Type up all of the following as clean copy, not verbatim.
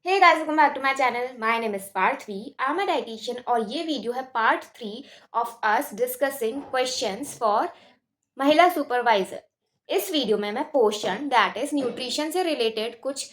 Hey guys, welcome back to my channel. My name is Parthvi. I am a dietitian और ये video है part 3 of us discussing questions for महिला supervisor. इस video में मैं पोषण दैट इज न्यूट्रिशन से रिलेटेड कुछ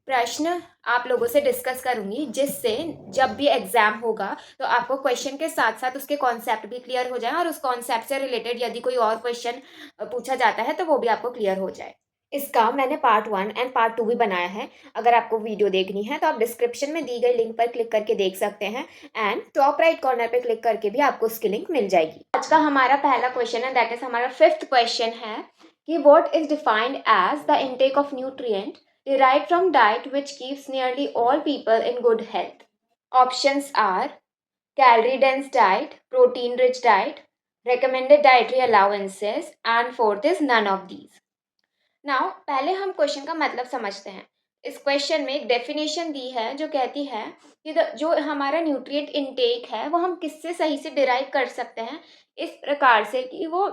प्रश्न आप लोगों से डिस्कस करूंगी, जिससे जब भी एग्जाम होगा तो आपको क्वेश्चन के साथ साथ उसके कॉन्सेप्ट भी क्लियर हो जाए और उस कॉन्सेप्ट से रिलेटेड यदि कोई और क्वेश्चन पूछा जाता है तो वो भी आपको क्लियर हो जाए। इसका मैंने पार्ट 1 एंड पार्ट 2 भी बनाया है। अगर आपको वीडियो देखनी है तो आप डिस्क्रिप्शन में दी गई लिंक पर क्लिक करके देख सकते हैं एंड टॉप राइट कॉर्नर पे क्लिक करके भी आपको उसकी लिंक मिल जाएगी। आज का हमारा पहला क्वेश्चन है, दैट इज हमारा 5th क्वेश्चन है कि what is defined as the intake of nutrient derived from diet which keeps nearly all people in good health. Options are calorie dense diet, protein rich diet, recommended dietary allowances, and fourth is none of these. Now पहले हम question का मतलब समझते हैं। इस question में एक definition दी है जो कहती है कि जो हमारा न्यूट्रिएंट इनटेक है वो हम किससे सही से डिराइव कर सकते हैं, इस प्रकार से कि वो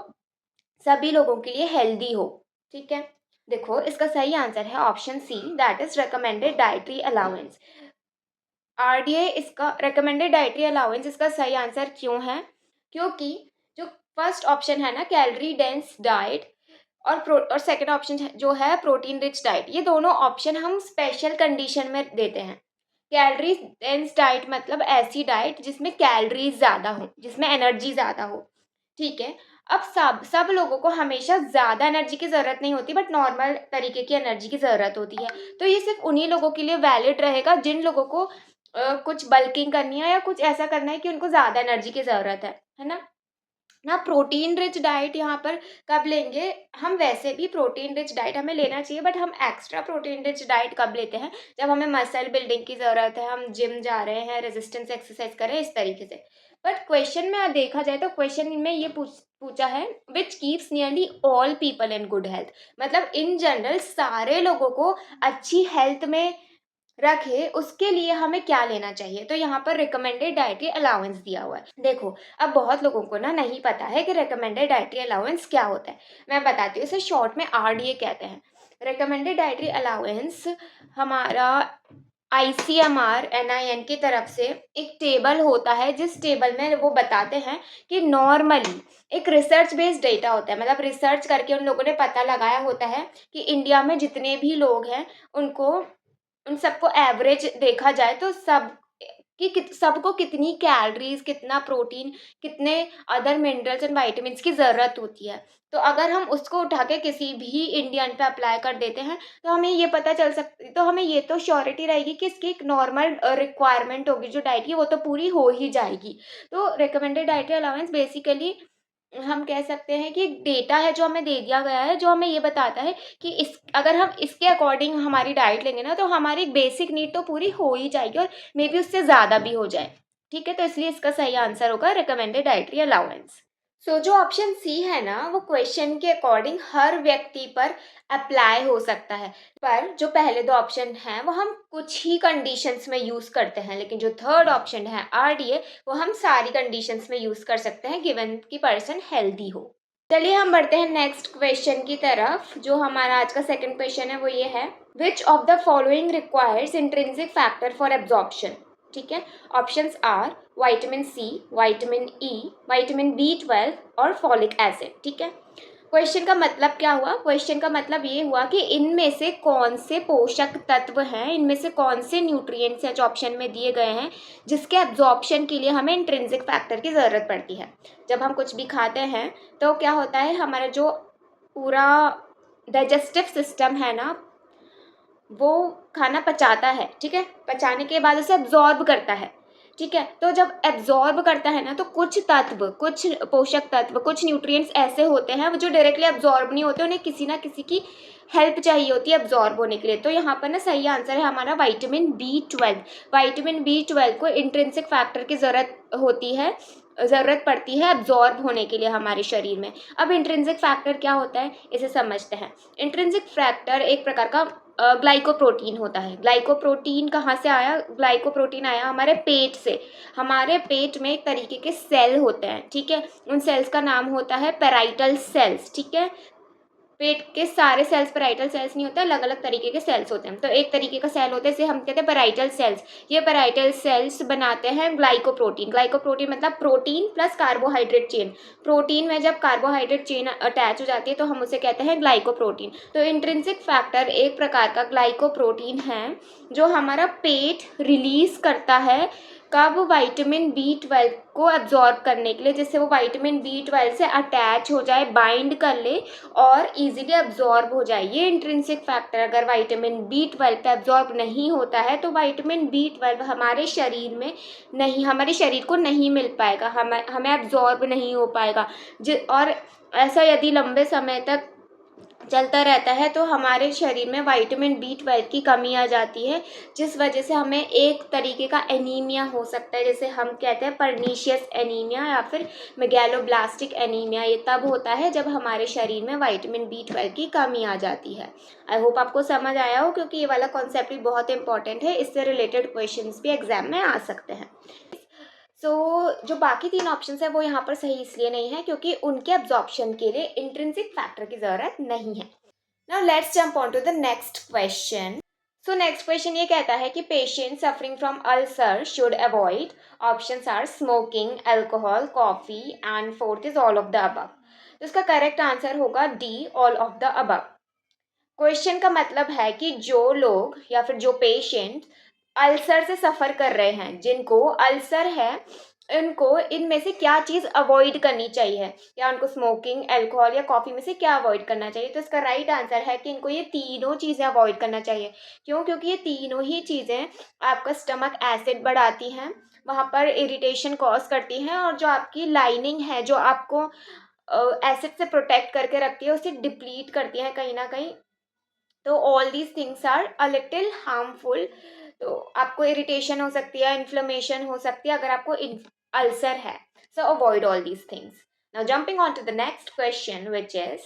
सभी लोगों के लिए हेल्दी हो। ठीक है, देखो इसका सही आंसर है option C, that is recommended dietary allowance. RDA इसका रिकमेंडेड डाइटरी अलाउंस इसका सही आंसर क्यों है? क्योंकि जो फर्स्ट ऑप्शन है ना, कैलोरी डेंस डाइट, और सेकंड ऑप्शन जो है प्रोटीन रिच डाइट, ये दोनों ऑप्शन हम स्पेशल कंडीशन में देते हैं। कैलोरी डेंस डाइट मतलब ऐसी डाइट जिसमें कैलोरीज ज़्यादा हो, जिसमें एनर्जी ज़्यादा हो। ठीक है, अब सब लोगों को हमेशा ज़्यादा एनर्जी की ज़रूरत नहीं होती, बट नॉर्मल तरीके की एनर्जी की ज़रूरत होती है। तो ये सिर्फ उन्हीं लोगों के लिए वैलिड रहेगा जिन लोगों को कुछ बल्किंग करनी है या कुछ ऐसा करना है कि उनको ज़्यादा एनर्जी की ज़रूरत है ना। प्रोटीन रिच डाइट यहाँ पर कब लेंगे हम? वैसे भी प्रोटीन रिच डाइट हमें लेना चाहिए, बट हम एक्स्ट्रा प्रोटीन रिच डाइट कब लेते हैं? जब हमें मसल बिल्डिंग की ज़रूरत है, हम जिम जा रहे हैं, रेजिस्टेंस एक्सरसाइज कर रहे हैं, इस तरीके से। बट क्वेश्चन में देखा जाए तो क्वेश्चन में ये पूछा है which keeps nearly all people in good health, मतलब इन जनरल सारे लोगों को अच्छी हेल्थ में रखे, उसके लिए हमें क्या लेना चाहिए? तो यहाँ पर रिकमेंडेड डाइटरी अलाउंस दिया हुआ है। देखो, अब बहुत लोगों को ना नहीं पता है कि रिकमेंडेड डाइटरी अलाउंस क्या होता है। मैं बताती हूँ, इसे शॉर्ट में आरडीए कहते हैं। रिकमेंडेड डाइटरी अलाउंस हमारा आईसीएमआर एनआईएन की तरफ से एक टेबल होता है, जिस टेबल में वो बताते हैं कि नॉर्मली एक रिसर्च बेस्ड डेटा होता है, मतलब रिसर्च करके उन लोगों ने पता लगाया होता है कि इंडिया में जितने भी लोग हैं उन सबको एवरेज देखा जाए तो सबको कितनी कैलोरीज, कितना प्रोटीन, कितने अदर मिनरल्स एंड वाइटामिन्स की ज़रूरत होती है। तो अगर हम उसको उठा के किसी भी इंडियन पे अप्लाई कर देते हैं तो हमें ये पता चल सकती, तो हमें ये तो श्योरिटी रहेगी कि इसकी एक नॉर्मल रिक्वायरमेंट होगी जो डाइट की, वो तो पूरी हो ही जाएगी। तो रिकमेंडेड डाइटरी अलाउंस बेसिकली हम कह सकते हैं कि एक डेटा है जो हमें दे दिया गया है, जो हमें ये बताता है कि इस अगर हम इसके अकॉर्डिंग हमारी डाइट लेंगे ना तो हमारी एक बेसिक नीड तो पूरी हो ही जाएगी और मे बी उससे ज़्यादा भी हो जाए। ठीक है, तो इसलिए इसका सही आंसर होगा रिकमेंडेड डाइटरी अलाउंस। सो जो ऑप्शन सी है ना, वो क्वेश्चन के अकॉर्डिंग हर व्यक्ति पर अप्लाई हो सकता है, पर जो पहले दो ऑप्शन हैं वो हम कुछ ही कंडीशंस में यूज़ करते हैं, लेकिन जो थर्ड ऑप्शन है आरडीए वो हम सारी कंडीशंस में यूज़ कर सकते हैं गिवन कि पर्सन हेल्दी हो। चलिए हम बढ़ते हैं नेक्स्ट क्वेश्चन की तरफ। जो हमारा आज का सेकंड क्वेश्चन है वो ये है, which of the following requires intrinsic factor for absorption? ठीक है, options are vitamin C, vitamin E, vitamin B 12 और फॉलिक एसिड। ठीक है, क्वेश्चन का मतलब क्या हुआ? क्वेश्चन का मतलब ये हुआ कि इनमें से कौन से पोषक तत्व हैं, इनमें से कौन से न्यूट्रिएंट्स हैं जो ऑप्शन में दिए गए हैं जिसके एब्जॉर्प्शन के लिए हमें इंट्रिंसिक फैक्टर की ज़रूरत पड़ती है। जब हम कुछ भी खाते हैं तो क्या होता है, हमारा जो पूरा डाइजेस्टिव सिस्टम है ना, वो खाना पचाता है। ठीक है, पचाने के बाद उसे एब्जॉर्ब करता है। ठीक है, तो जब एब्जॉर्ब करता है ना तो कुछ तत्व, कुछ पोषक तत्व, कुछ न्यूट्रिएंट्स ऐसे होते हैं जो डायरेक्टली एब्जॉर्ब नहीं होते, उन्हें किसी ना किसी की हेल्प चाहिए होती है एब्जॉर्ब होने के लिए। तो यहाँ पर ना सही आंसर है हमारा विटामिन बी 12। विटामिन बी 12 को इंट्रिंसिक फैक्टर की ज़रूरत पड़ती है एब्जॉर्ब होने के लिए हमारे शरीर में। अब इंट्रिंसिक फैक्टर क्या होता है इसे समझते हैं। इंट्रिंसिक फैक्टर एक प्रकार का ग्लाइकोप्रोटीन होता है। ग्लाइकोप्रोटीन कहाँ से आया? ग्लाइकोप्रोटीन आया हमारे पेट से। हमारे पेट में एक तरीके के सेल होते हैं। ठीक है, उन सेल्स का नाम होता है पेराइटल सेल्स। ठीक है, पेट के सारे सेल्स पैराइटल सेल्स नहीं होते, अलग अलग तरीके के सेल्स होते हैं। तो एक तरीके का सेल होता है, इसे हम कहते हैं पैराइटल सेल्स। ये पैराइटल सेल्स बनाते हैं ग्लाइकोप्रोटीन। ग्लाइकोप्रोटीन मतलब protein plus carbohydrate chain. Protein में जब कार्बोहाइड्रेट चेन अटैच हो जाती है तो हम उसे कहते हैं ग्लाइकोप्रोटीन। तो इंट्रिंसिक फैक्टर एक प्रकार का ग्लाइकोप्रोटीन है जो हमारा पेट रिलीज करता है कब, विटामिन B12 को एब्जॉर्ब करने के लिए, जिससे वो विटामिन B12 से अटैच हो जाए, बाइंड कर ले और इजीली एब्जॉर्ब हो जाए। ये इंट्रिंसिक फैक्टर अगर विटामिन B12 पे एब्जॉर्ब नहीं होता है तो विटामिन B12 हमारे शरीर में नहीं, हमारे शरीर को नहीं मिल पाएगा, हमें एब्जॉर्ब नहीं हो पाएगा। और ऐसा यदि लंबे समय तक चलता रहता है तो हमारे शरीर में विटामिन B12 की कमी आ जाती है, जिस वजह से हमें एक तरीके का एनीमिया हो सकता है, जैसे हम कहते हैं पर्नीशियस एनीमिया या फिर मेगैलोब्लास्टिक एनीमिया। ये तब होता है जब हमारे शरीर में विटामिन B12 की कमी आ जाती है। आई होप आपको समझ आया हो, क्योंकि ये वाला कॉन्सेप्ट भी बहुत इंपॉर्टेंट है, इससे रिलेटेड क्वेश्चंस भी एग्जाम में आ सकते हैं। जो बाकी 3 ऑप्शंस है वो यहाँ पर सही इसलिए नहीं है क्योंकि उनके एब्जॉर्प्शन के लिए इंट्रिंसिक फैक्टर की ज़रूरत नहीं है। Now let's jump on to the next question. So next question ये कहता है कि patient suffering from ulcer should avoid, options are smoking, alcohol, coffee and fourth is all of the above. तो इसका करेक्ट आंसर होगा D, all of the above. Question का मतलब है कि जो लोग या फिर जो पेशेंट अल्सर से सफ़र कर रहे हैं, जिनको अल्सर है, उनको इनमें से क्या चीज़ अवॉइड करनी चाहिए, या उनको स्मोकिंग, अल्कोहल या कॉफ़ी में से क्या अवॉइड करना चाहिए। तो इसका राइट आंसर है कि इनको ये तीनों चीज़ें अवॉइड करना चाहिए। क्यों? क्योंकि ये तीनों ही चीज़ें आपका स्टमक एसिड बढ़ाती हैं, वहाँ पर इरिटेशन कॉज करती हैं, और जो आपकी लाइनिंग है जो आपको एसिड से प्रोटेक्ट करके रखती है उसे डिप्लीट करती हैं कहीं ना कहीं। तो all these things are a little harmful. तो आपको इरिटेशन हो सकती है, इन्फ्लेमेशन हो सकती है अगर आपको अल्सर है। So avoid all these things. Now jumping on to the next question which is,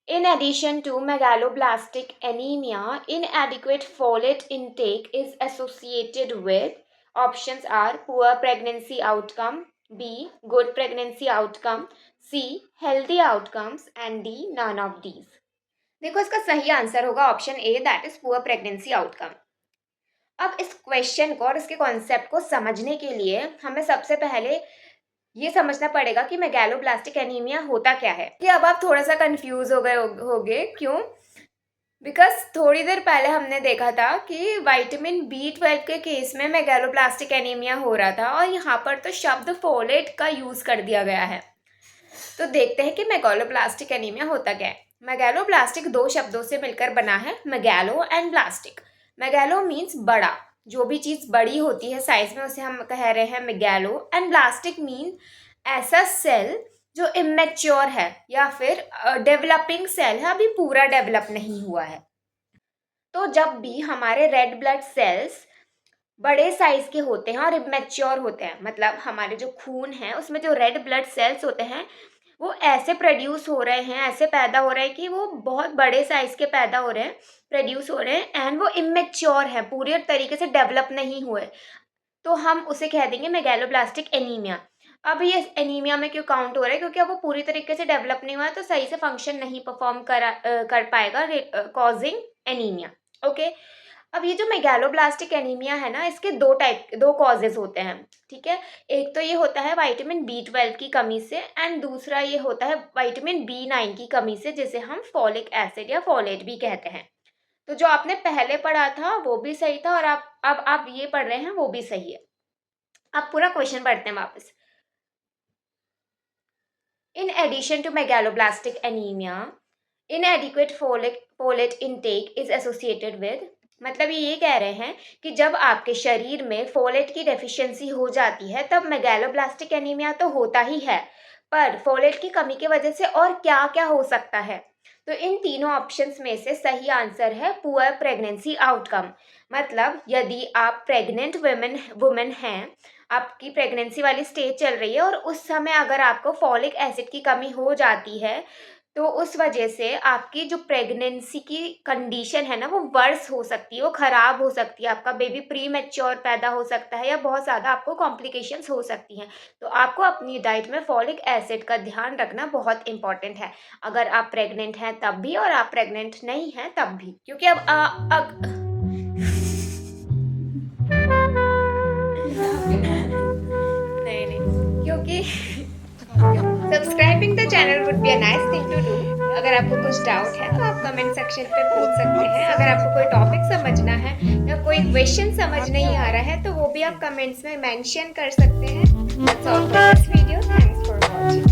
in addition to megaloblastic anemia, inadequate folate intake is associated with, options are poor pregnancy outcome, B good pregnancy outcome, C healthy outcomes and D none of these। देखो इसका सही answer होगा option A, that is poor pregnancy outcome. अब इस question को और इसके concept को समझने के लिए हमें सबसे पहले ये समझना पड़ेगा कि मेगैलोब्लास्टिक एनीमिया होता क्या है। कि अब आप थोड़ा सा कंफ्यूज हो गए होगे, क्यों? बिकॉज थोड़ी देर पहले हमने देखा था कि विटामिन B12 के केस में मेगैलोब्लास्टिक एनीमिया हो रहा था और यहाँ पर तो शब्द फोलेट का यूज कर दिया गया है। तो देखते हैं कि मेगैलोब्लास्टिक एनीमिया होता क्या है। मेगैलोब्लास्टिक 2 शब्दों से मिलकर बना है, मेगैलो एंड ब्लास्टिक। मेगैलो मीन्स बड़ा, जो भी चीज़ बड़ी होती है साइज में उसे हम कह रहे हैं मेगैलो। एंड ब्लास्टिक मीन ऐसा सेल जो इमेच्योर है या फिर डेवलपिंग सेल है, अभी पूरा डेवलप नहीं हुआ है। तो जब भी हमारे रेड ब्लड सेल्स बड़े साइज के होते हैं और इमेच्योर होते हैं, मतलब हमारे जो खून है उसमें जो रेड ब्लड सेल्स होते हैं वो ऐसे प्रोड्यूस हो रहे हैं, ऐसे पैदा हो रहे हैं कि वो बहुत बड़े साइज के पैदा हो रहे हैं, प्रोड्यूस हो रहे हैं, एंड वो इमेच्योर है, पूरे तरीके से डेवलप नहीं हुए, तो हम उसे कह देंगे मेगैलोब्लास्टिक एनीमिया। अब ये एनीमिया में क्यों काउंट हो रहा है? क्योंकि अब वो पूरी तरीके से डेवलप नहीं हुआ है तो सही से फंक्शन नहीं परफॉर्म कर पाएगा, कॉजिंग एनीमिया। ओके, अब ये जो मेगैलोब्लास्टिक एनीमिया है ना, इसके दो कॉजेज होते हैं, ठीक है। एक तो ये होता है विटामिन B12 की कमी से, एंड दूसरा ये होता है विटामिन B9 की कमी से, जिसे हम फॉलिक एसिड या फॉलेट भी कहते हैं। तो जो आपने पहले पढ़ा था वो भी सही था, और अब आप ये पढ़ रहे हैं वो भी सही है। अब पूरा क्वेश्चन पढ़ते हैं वापस। In addition to megaloblastic anaemia, inadequate folate intake is associated with, मतलब ये कह रहे हैं कि जब आपके शरीर में फोलेट की डेफिशिएंसी हो जाती है तब मेगैलोब्लास्टिक एनीमिया तो होता ही है, पर फोलेट की कमी की वजह से और क्या क्या हो सकता है। तो इन तीनों ऑप्शंस में से सही आंसर है पुअर प्रेगनेंसी आउटकम। मतलब यदि आप प्रेग्नेंट वुमेन हैं, आपकी प्रेगनेंसी वाली स्टेज चल रही है और उस समय अगर आपको फॉलिक एसिड की कमी हो जाती है तो उस वजह से आपकी जो प्रेगनेंसी की कंडीशन है ना वो वर्स हो सकती है, वो ख़राब हो सकती है, आपका बेबी प्रीमैच्योर पैदा हो सकता है या बहुत ज़्यादा आपको कॉम्प्लिकेशंस हो सकती हैं। तो आपको अपनी डाइट में फॉलिक एसिड का ध्यान रखना बहुत इम्पॉर्टेंट है। अगर आप प्रेग्नेंट हैं तब भी और आप प्रेग्नेंट नहीं हैं तब भी। क्योंकि नहीं, नहीं, क्योंकि subscribing the channel would be a nice thing to do. अगर आपको कुछ डाउट है तो आप कमेंट सेक्शन पे पूछ सकते हैं। अगर आपको कोई टॉपिक समझना है या कोई क्वेश्चन समझ नहीं आ रहा है तो वो भी आप कमेंट्स में मेंशन कर सकते हैं। That's all for this video. Thanks for watching.